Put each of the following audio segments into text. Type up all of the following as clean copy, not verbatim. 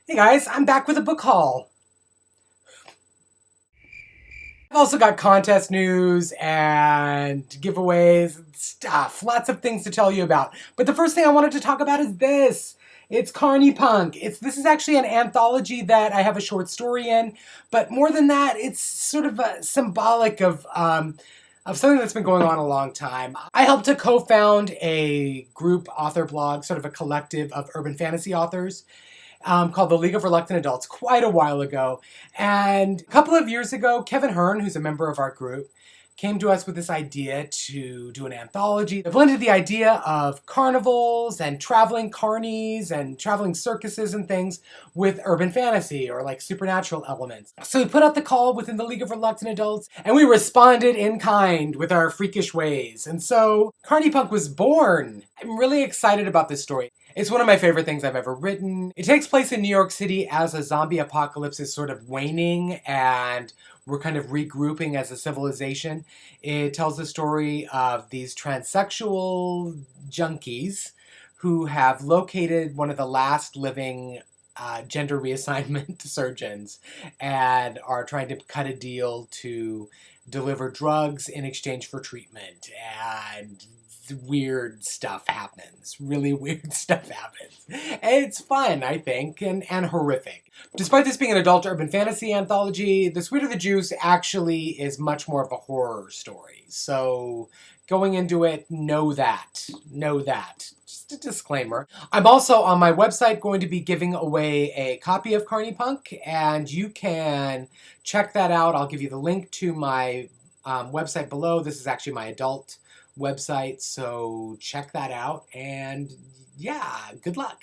Hey guys, I'm back with a book haul. I've also got contest news and giveaways and stuff. Lots of things to tell you about. But the first thing I wanted to talk about is this. It's Carniepunk. This is actually an anthology that I have a short story in, but more than that, it's sort of symbolic of something that's been going on a long time. I helped to co-found a group author blog, sort of a collective of urban fantasy authors called the League of Reluctant Adults quite a while ago. And a couple of years ago, Kevin Hearn, who's a member of our group, came to us with this idea to do an anthology that blended the idea of carnivals and traveling carnies and traveling circuses and things with urban fantasy or like supernatural elements. So we put out the call within the League of Reluctant Adults and we responded in kind with our freakish ways. And so Carniepunk was born. I'm really excited about this story. It's one of my favorite things I've ever written. It takes place in New York City as a zombie apocalypse is sort of waning and we're kind of regrouping as a civilization. It tells the story of these transsexual junkies who have located one of the last living gender reassignment surgeons and are trying to cut a deal to deliver drugs in exchange for treatment. And weird stuff happens. Really weird stuff happens. And it's fun, I think, and horrific. Despite this being an adult urban fantasy anthology, The Sweeter the Juice actually is much more of a horror story. So going into it, know that. Know that. Just a disclaimer. I'm also on my website going to be giving away a copy of Carniepunk, and you can check that out. I'll give you the link to my website below. This is actually my adult website, so check that out, and yeah, good luck.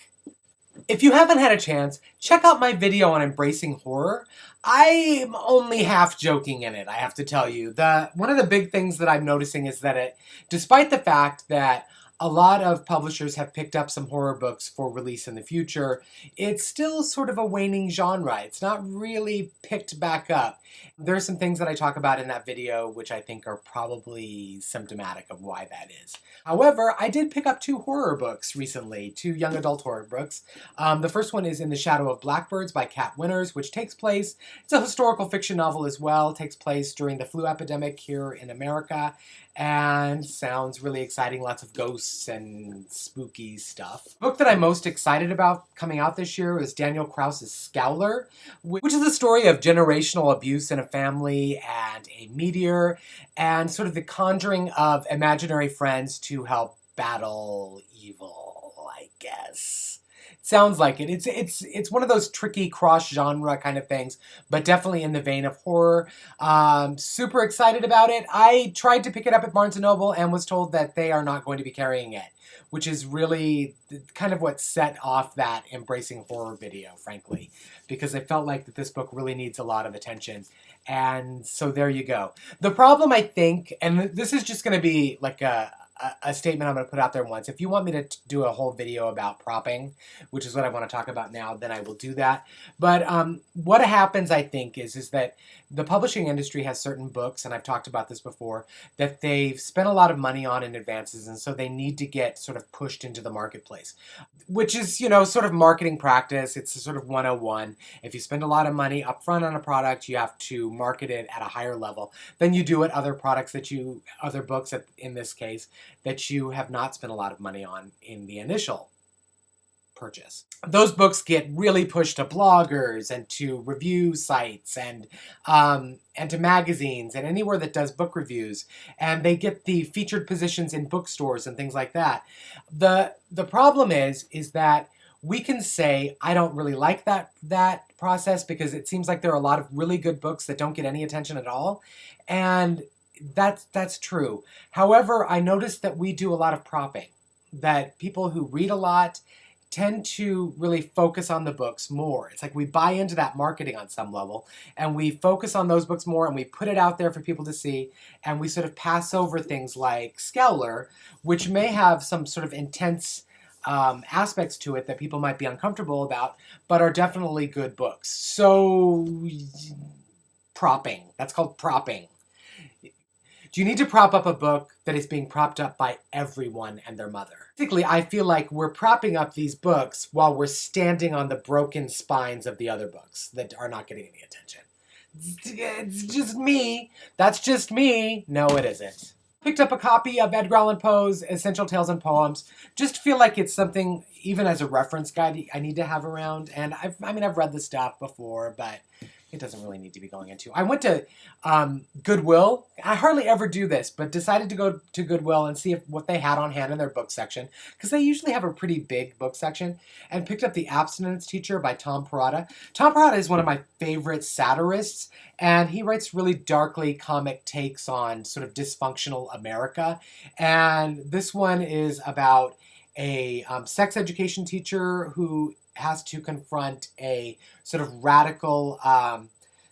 If you haven't had a chance, check out my video on embracing horror. I'm only half joking in it, I have to tell you. One of the big things that I'm noticing is that despite the fact that a lot of publishers have picked up some horror books for release in the future, it's still sort of a waning genre. It's not really picked back up. There are some things that I talk about in that video which I think are probably symptomatic of why that is. However, I did pick up two horror books recently, two young adult horror books. The first one is In the Shadow of Blackbirds by Kat Winters, which takes place, it's a historical fiction novel as well, takes place during the flu epidemic here in America, and sounds really exciting, lots of ghosts and spooky stuff. The book that I'm most excited about coming out this year is Daniel Krause's Scowler, which is the story of generational abuse in a family and a meteor, and sort of the conjuring of imaginary friends to help battle evil, I guess. Sounds like it. It's one of those tricky cross-genre kind of things, but definitely in the vein of horror. Super excited about it. I tried to pick it up at Barnes & Noble and was told that they are not going to be carrying it, which is really kind of what set off that embracing horror video, frankly, because I felt like that this book really needs a lot of attention. And so there you go. The problem, I think, and this is just going to be like a statement I'm going to put out there once. If you want me to do a whole video about propping, which is what I want to talk about now, then I will do that. But what happens, I think, is that the publishing industry has certain books, and I've talked about this before, that they've spent a lot of money on in advances, and so they need to get sort of pushed into the marketplace, which is, sort of marketing practice. It's a sort of 101. If you spend a lot of money up front on a product, you have to market it at a higher level than you do at other products other books, in this case, that you have not spent a lot of money on in the initial purchase. Those books get really pushed to bloggers and to review sites and to magazines and anywhere that does book reviews, and they get the featured positions in bookstores and things like that. The problem is that we can say, I don't really like that process because it seems like there are a lot of really good books that don't get any attention at all, and that's true. However, I noticed that we do a lot of propping, that people who read a lot tend to really focus on the books more. It's like we buy into that marketing on some level, and we focus on those books more, and we put it out there for people to see, and we sort of pass over things like Scowler, which may have some sort of intense aspects to it that people might be uncomfortable about, but are definitely good books. So, propping. That's called propping. Do you need to prop up a book that is being propped up by everyone and their mother? Basically, I feel like we're propping up these books while we're standing on the broken spines of the other books that are not getting any attention. It's just me. That's just me. No, it isn't. Picked up a copy of Edgar Allan Poe's Essential Tales and Poems. Just feel like it's something, even as a reference guide, I need to have around. And I've read the stuff before, but it doesn't really need to be going into. I went to Goodwill. I hardly ever do this, but decided to go to Goodwill and see what they had on hand in their book section, because they usually have a pretty big book section, and picked up The Abstinence Teacher by Tom Perrotta. Tom Perrotta is one of my favorite satirists, and he writes really darkly comic takes on sort of dysfunctional America. And this one is about a sex education teacher who has to confront a sort of radical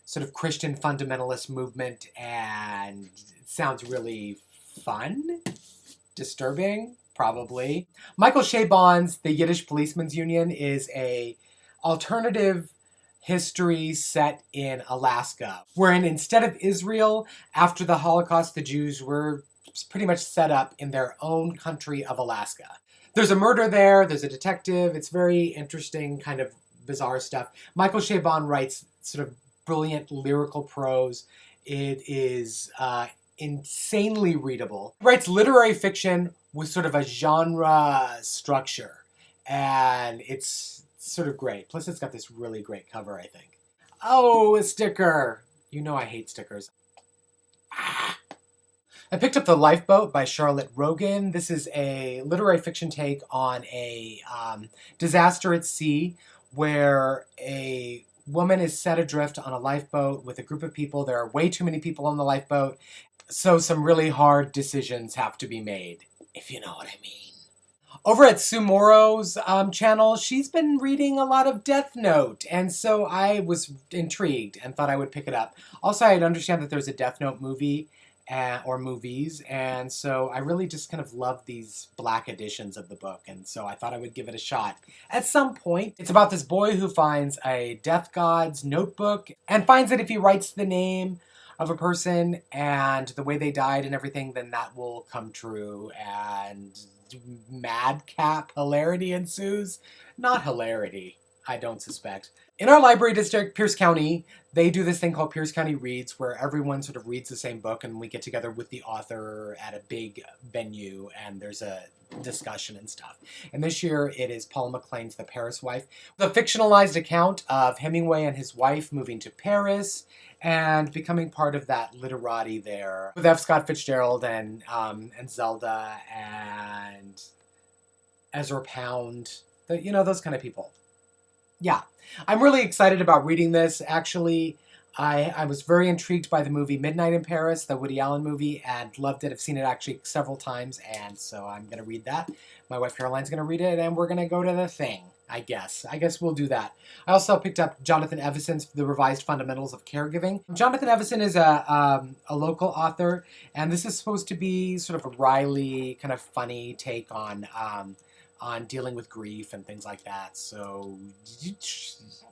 sort of Christian fundamentalist movement, and it sounds really fun, disturbing, probably. Michael Chabon's The Yiddish Policemen's Union is a alternative history set in Alaska, wherein instead of Israel, after the Holocaust, the Jews were pretty much set up in their own country of Alaska. There's a murder there, there's a detective, it's very interesting, kind of bizarre stuff. Michael Chabon writes sort of brilliant lyrical prose. It is insanely readable. He writes literary fiction with sort of a genre structure, and it's sort of great. Plus it's got this really great cover, I think. Oh, a sticker! You know I hate stickers. I picked up The Lifeboat by Charlotte Rogan. This is a literary fiction take on a disaster at sea where a woman is set adrift on a lifeboat with a group of people. There are way too many people on the lifeboat, so some really hard decisions have to be made, if you know what I mean. Over at Sumoro's channel, she's been reading a lot of Death Note, and so I was intrigued and thought I would pick it up. Also, I understand that there's a Death Note movie, or movies, and so I really just kind of love these black editions of the book, and so I thought I would give it a shot at some point. It's about this boy who finds a death god's notebook and finds that if he writes the name of a person and the way they died and everything, then that will come true, and madcap hilarity ensues. Not hilarity, I don't suspect. In our library district, Pierce County, they do this thing called Pierce County Reads, where everyone sort of reads the same book, and we get together with the author at a big venue, and there's a discussion and stuff. And this year, it is Paul McLean's The Paris Wife, the fictionalized account of Hemingway and his wife moving to Paris and becoming part of that literati there, with F. Scott Fitzgerald and Zelda and Ezra Pound, those kind of people. Yeah, I'm really excited about reading this. Actually, I was very intrigued by the movie Midnight in Paris, the Woody Allen movie, and loved it. I've seen it actually several times, and so I'm going to read that. My wife Caroline's going to read it, and we're going to go to the thing, I guess. I guess we'll do that. I also picked up Jonathan Evason's The Revised Fundamentals of Caregiving. Jonathan Evason is a local author, and this is supposed to be sort of a wryly, kind of funny take on dealing with grief and things like that. So,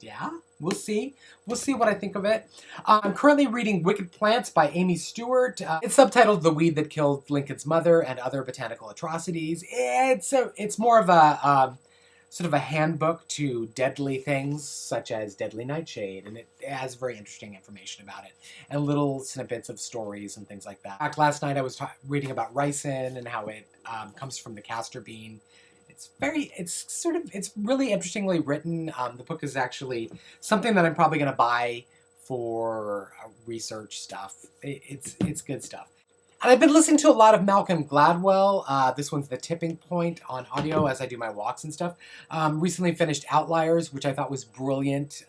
yeah, we'll see. We'll see what I think of it. I'm currently reading Wicked Plants by Amy Stewart. It's subtitled The Weed That Killed Lincoln's Mother and Other Botanical Atrocities. It's more of a sort of a handbook to deadly things, such as deadly nightshade, and it has very interesting information about it, and little snippets of stories and things like that. Last night I was reading about ricin and how it comes from the castor bean. It's really interestingly written. The book is actually something that I'm probably going to buy for research stuff. It's good stuff. And I've been listening to a lot of Malcolm Gladwell. This one's The Tipping Point on audio as I do my walks and stuff. Recently finished Outliers, which I thought was brilliant.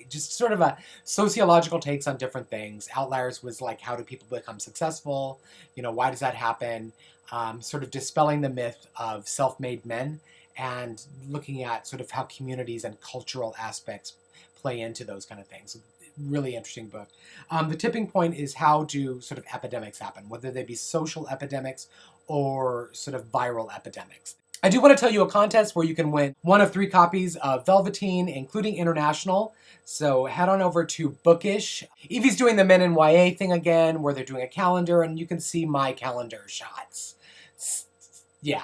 Just sort of a sociological takes on different things. Outliers was like, how do people become successful? Why does that happen? Sort of dispelling the myth of self-made men and looking at sort of how communities and cultural aspects play into those kind of things. Really interesting book. The Tipping Point is how do sort of epidemics happen, whether they be social epidemics or sort of viral epidemics. I do want to tell you a contest where you can win one of 3 copies of Velveteen, including International. So head on over to Bookish. Evie's doing the Men in YA thing again, where they're doing a calendar, and you can see my calendar shots. Yeah.